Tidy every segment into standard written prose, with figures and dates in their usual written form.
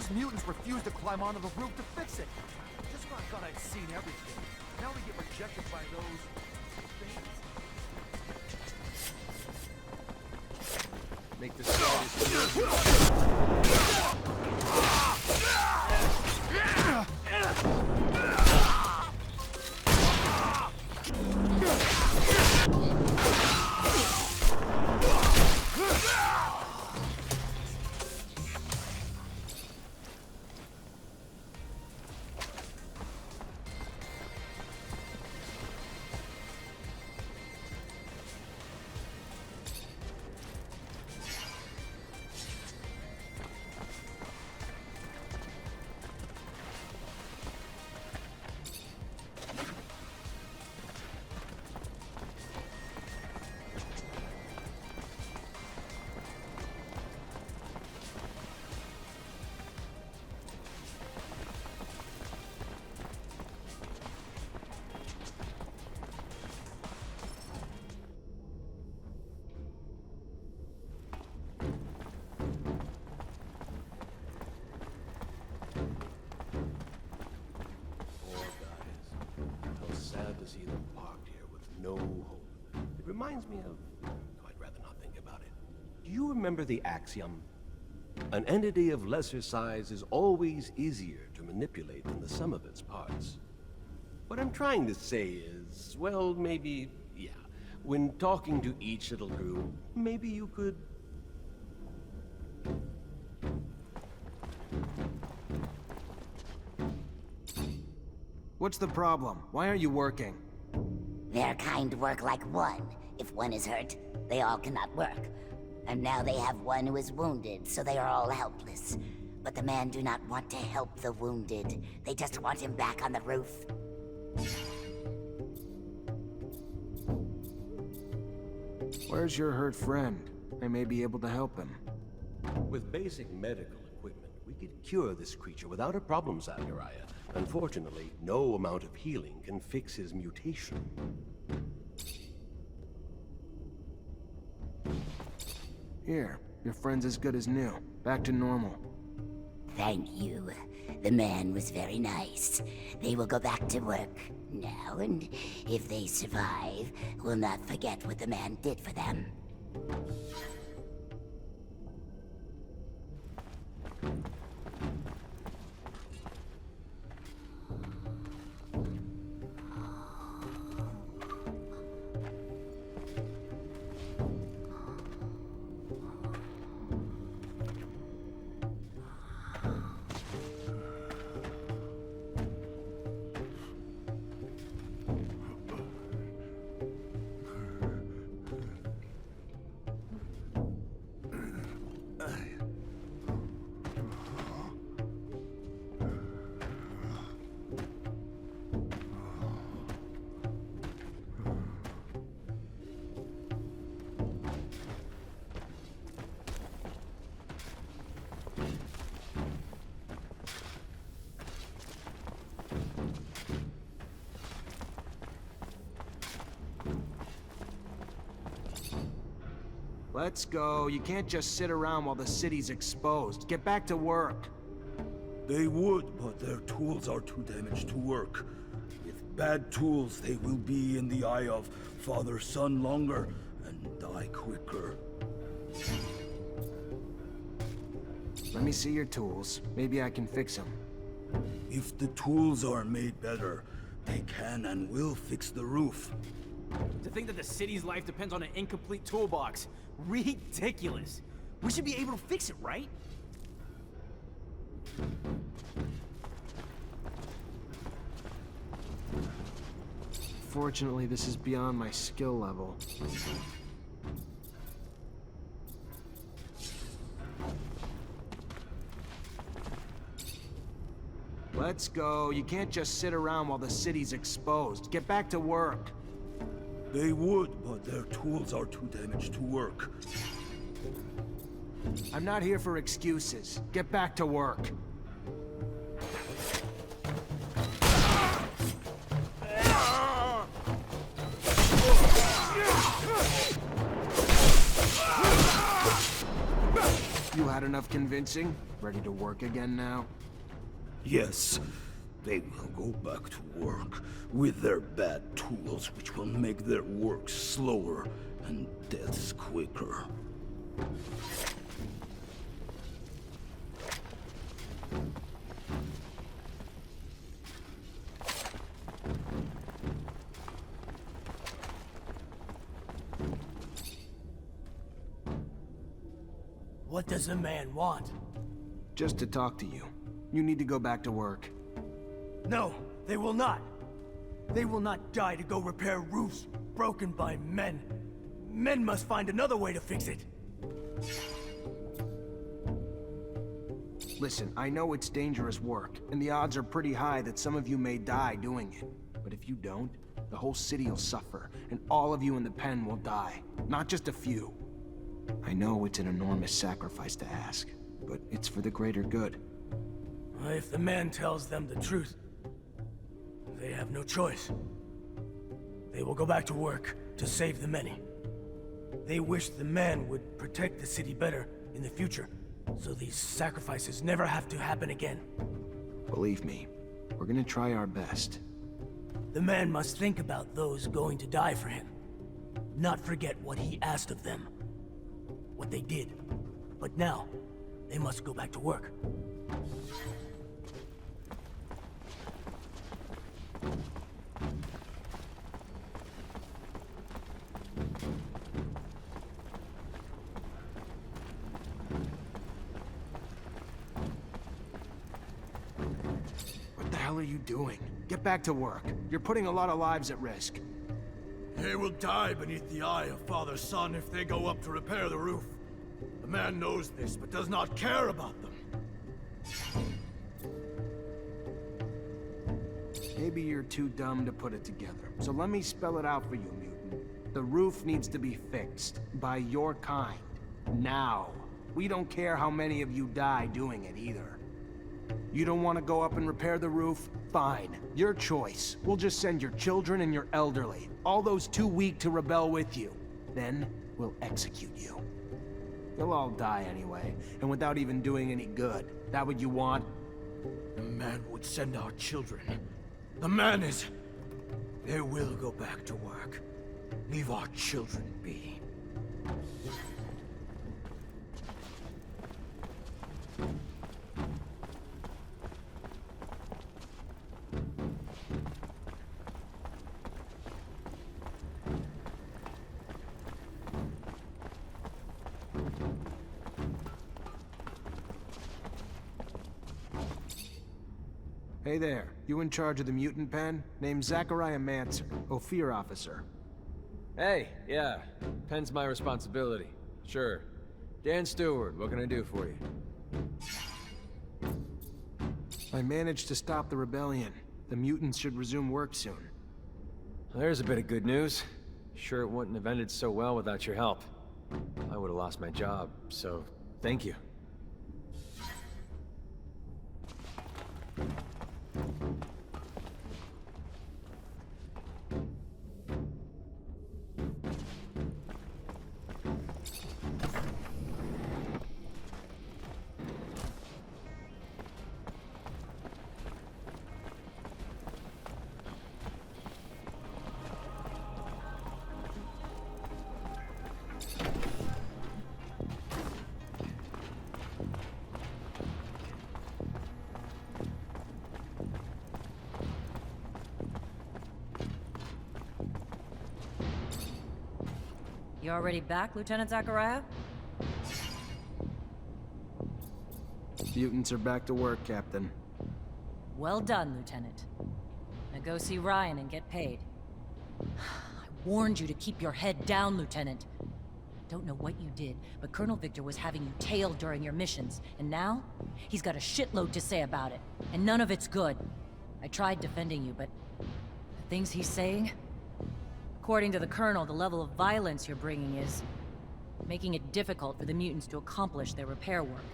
Those mutants refused to climb onto the roof to fix it. Just when I thought I'd seen everything. Now we get rejected by those things. Make the slightest to see them parked here with no hope. It reminds me of... I'd rather not think about it. Do you remember the axiom? An entity of lesser size is always easier to manipulate than the sum of its parts. What I'm trying to say is, well, maybe, yeah, when talking to each little group, maybe you could... What's the problem? Why aren't you working? Their kind work like one. If one is hurt, they all cannot work. And now they have one who is wounded, so they are all helpless. But the man do not want to help the wounded. They just want him back on the roof. Where's your hurt friend? I may be able to help him. With basic medical equipment, we could cure this creature without a problem, Zachariah. Unfortunately, no amount of healing can fix his mutation. Here, your friend's as good as new. Back to normal. Thank you. The man was very nice. They will go back to work now, and if they survive, will not forget what the man did for them. Let's go. You can't just sit around while the city's exposed. Get back to work. They would, but their tools are too damaged to work. With bad tools, they will be in the eye of father-son longer and die quicker. Let me see your tools. Maybe I can fix them. If the tools are made better, they can and will fix the roof. To think that the city's life depends on an incomplete toolbox. Ridiculous. We should be able to fix it, right? Fortunately, this is beyond my skill level. Let's go. You can't just sit around while the city's exposed. Get back to work. They would, but their tools are too damaged to work. I'm not here for excuses. Get back to work. You had enough convincing? Ready to work again now? Yes, they will go back to work with their bad tools, which will make their work slower and deaths quicker. What does the man want? Just to talk to you. You need to go back to work. No, they will not. They will not die to go repair roofs broken by men. Men must find another way to fix it. Listen, I know it's dangerous work, and the odds are pretty high that some of you may die doing it. But if you don't, the whole city will suffer, and all of you in the pen will die. Not just a few. I know it's an enormous sacrifice to ask, but it's for the greater good. If the man tells them the truth, they have no choice. They will go back to work to save the many. They wish the man would protect the city better in the future, so these sacrifices never have to happen again. Believe me, we're gonna try our best. The man must think about those going to die for him. Not forget what he asked of them. What they did. But now, they must go back to work. What the hell are you doing? Get back to work. You're putting a lot of lives at risk. They will die beneath the eye of Father Son if they go up to repair the roof. The man knows this, but does not care about them. Maybe you're too dumb to put it together, so let me spell it out for you, mutant. The roof needs to be fixed, by your kind. Now. We don't care how many of you die doing it either. You don't want to go up and repair the roof? Fine. Your choice. We'll just send your children and your elderly. All those too weak to rebel with you. Then, we'll execute you. You'll all die anyway, and without even doing any good. That what you want? The man would send our children. The man is... They will go back to work. Leave our children be. Hey there, you in charge of the mutant pen? Name's Zachariah Mancer, Ophir officer. Hey, yeah. Pen's my responsibility. Sure. Dan Stewart, what can I do for you? I managed to stop the rebellion. The mutants should resume work soon. Well, there's a bit of good news. Sure it wouldn't have ended so well without your help. I would have lost my job, so thank you. You already back, Lieutenant Zachariah? Mutants are back to work, Captain. Well done, Lieutenant. Now go see Ryan and get paid. I warned you to keep your head down, Lieutenant. Don't know what you did, but Colonel Victor was having you tailed during your missions, and now he's got a shitload to say about it, and none of it's good. I tried defending you, but the things he's saying... According to the Colonel, the level of violence you're bringing is making it difficult for the mutants to accomplish their repair work.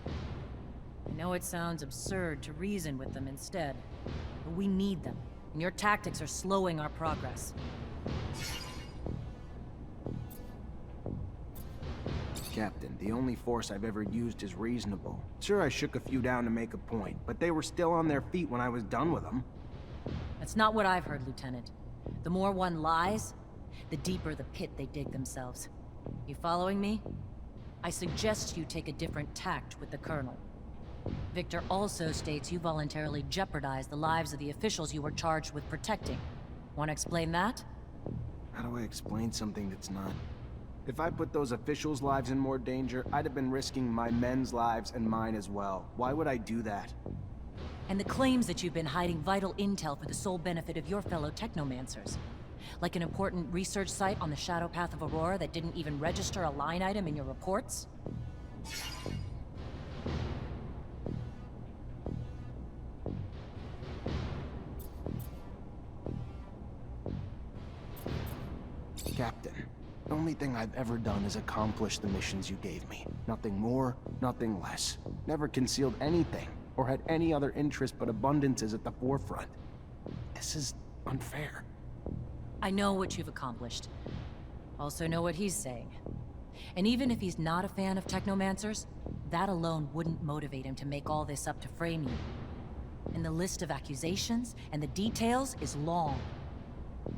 I know it sounds absurd to reason with them instead, but we need them, and your tactics are slowing our progress. Captain, the only force I've ever used is reasonable. Sure, I shook a few down to make a point, but they were still on their feet when I was done with them. That's not what I've heard, Lieutenant. The more one lies, the deeper the pit they dig themselves. You following me? I suggest you take a different tact with the Colonel. Victor also states you voluntarily jeopardized the lives of the officials you were charged with protecting. Want to explain that? How do I explain something that's not? If I put those officials' lives in more danger, I'd have been risking my men's lives and mine as well. Why would I do that? And the claims that you've been hiding vital intel for the sole benefit of your fellow Technomancers. Like an important research site on the shadow path of Aurora that didn't even register a line item in your reports? Captain, the only thing I've ever done is accomplish the missions you gave me. Nothing more, nothing less. Never concealed anything, or had any other interest but abundance is at the forefront. This is unfair. I know what you've accomplished. Also know what he's saying. And even if he's not a fan of Technomancers, that alone wouldn't motivate him to make all this up to frame you. And the list of accusations and the details is long.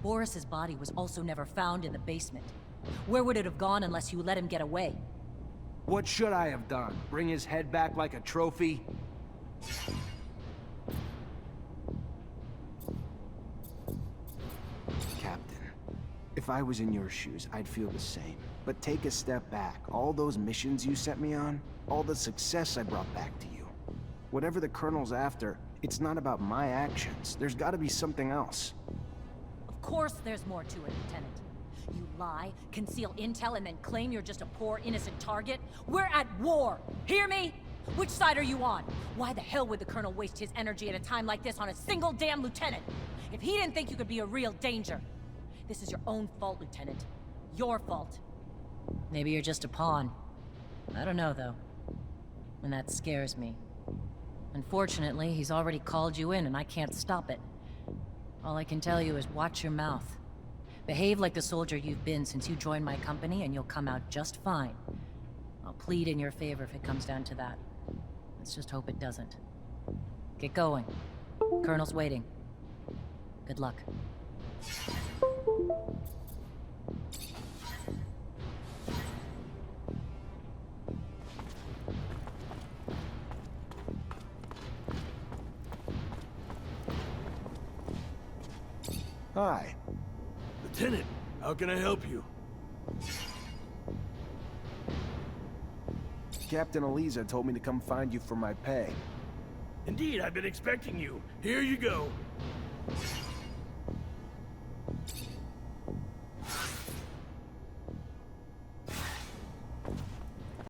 Boris's body was also never found in the basement. Where would it have gone unless you let him get away? What should I have done? Bring his head back like a trophy? Captain, if I was in your shoes, I'd feel the same. But take a step back. All those missions you sent me on, all the success I brought back to you. Whatever the Colonel's after, it's not about my actions. There's gotta be something else. Of course there's more to it, Lieutenant. You lie, conceal intel, and then claim you're just a poor, innocent target? We're at war! Hear me? Which side are you on? Why the hell would the Colonel waste his energy at a time like this on a single damn lieutenant? If he didn't think you could be a real danger. This is your own fault, Lieutenant. Your fault. Maybe you're just a pawn. I don't know, though. And that scares me. Unfortunately, he's already called you in, and I can't stop it. All I can tell you is watch your mouth. Behave like the soldier you've been since you joined my company, and you'll come out just fine. I'll plead in your favor if it comes down to that. Let's just hope it doesn't. Get going. Colonel's waiting. Good luck. Hi. Lieutenant, how can I help you? Captain Eliza told me to come find you for my pay. Indeed, I've been expecting you. Here you go.